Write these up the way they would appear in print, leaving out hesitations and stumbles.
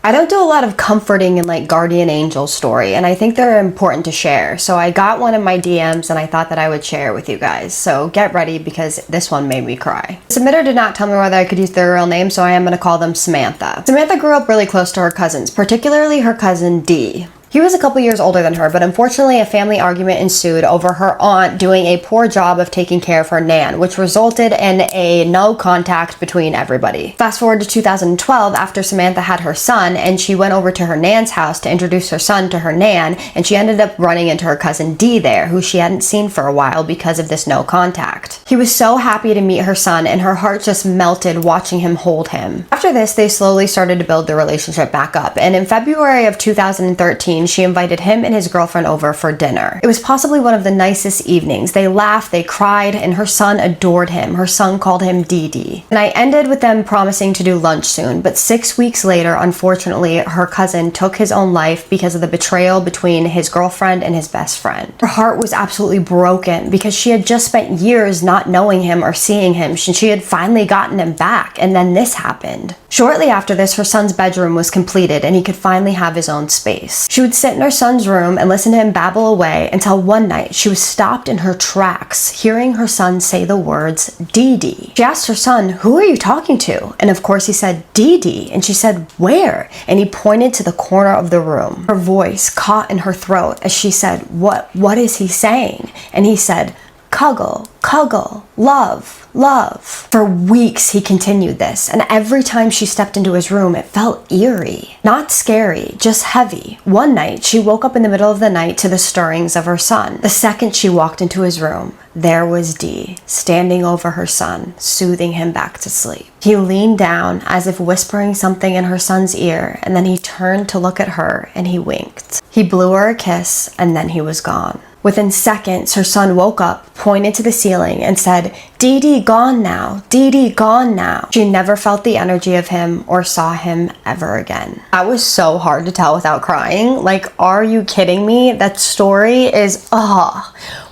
I don't do a lot of comforting and like guardian angel story, and I think they're important to share. So I got one in my DMs and I thought that I would share with you guys. So get ready because this one made me cry. The submitter did not tell me whether I could use their real name, so I am going to call them Samantha. Samantha grew up really close to her cousins, particularly her cousin Dee. He was a couple years older than her, but unfortunately a family argument ensued over her aunt doing a poor job of taking care of her nan, which resulted in a no contact between everybody. Fast forward to 2012, after Samantha had her son, and she went over to her nan's house to introduce her son to her nan, and she ended up running into her cousin Dee there, who she hadn't seen for a while because of this no contact. He was so happy to meet her son, and her heart just melted watching him hold him. After this, they slowly started to build their relationship back up, and in February of 2013, she invited him and his girlfriend over for dinner. It was possibly one of the nicest evenings. They laughed, they cried, and her son adored him. Her son called him Dee Dee. And I ended with them promising to do lunch soon, but 6 weeks later, unfortunately, her cousin took his own life because of the betrayal between his girlfriend and his best friend. Her heart was absolutely broken because she had just spent years not knowing him or seeing him, and she had finally gotten him back, and then this happened. Shortly after this, her son's bedroom was completed and he could finally have his own space. She would sit in her son's room and listen to him babble away until one night she was stopped in her tracks, hearing her son say the words, Dee Dee. She asked her son, "Who are you talking to?" And of course he said, "Dee Dee." And she said, "Where?" And he pointed to the corner of the room. Her voice caught in her throat as she said, What is he saying?" And he said, "Cuddle, cuddle, love, love." For weeks he continued this, and every time she stepped into his room it felt eerie. Not scary, just heavy. One night she woke up in the middle of the night to the stirrings of her son. The second she walked into his room, there was Dee, standing over her son, soothing him back to sleep. He leaned down as if whispering something in her son's ear, and then he turned to look at her and he winked. He blew her a kiss and then he was gone. Within seconds, her son woke up, pointed to the ceiling, and said, "Dee Dee gone now, Dee Dee gone now." She never felt the energy of him or saw him ever again. That was so hard to tell without crying. Like, are you kidding me? That story is,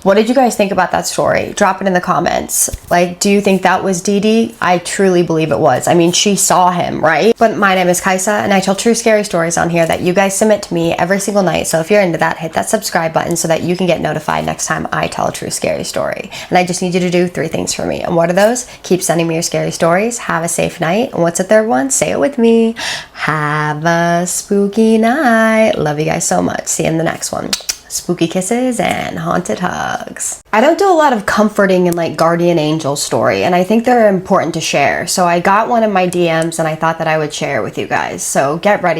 What did you guys think about that story? Drop it in the comments. Like, do you think that was Dee Dee? I truly believe it was. I mean, she saw him, right? But my name is Kaisa, and I tell true scary stories on here that you guys submit to me every single night. So if you're into that, hit that subscribe button so that you can get notified next time I tell a true scary story. And I just need you to do 3 things for me. And what are those? Keep sending me your scary stories. Have a safe night. And what's the third one? Say it with me. Have a spooky night. Love you guys so much. See you in the next one. Spooky kisses and haunted hugs. I don't do a lot of comforting and like guardian angel story, and I think they're important to share. So I got one in my DMs and I thought that I would share with you guys. So get ready.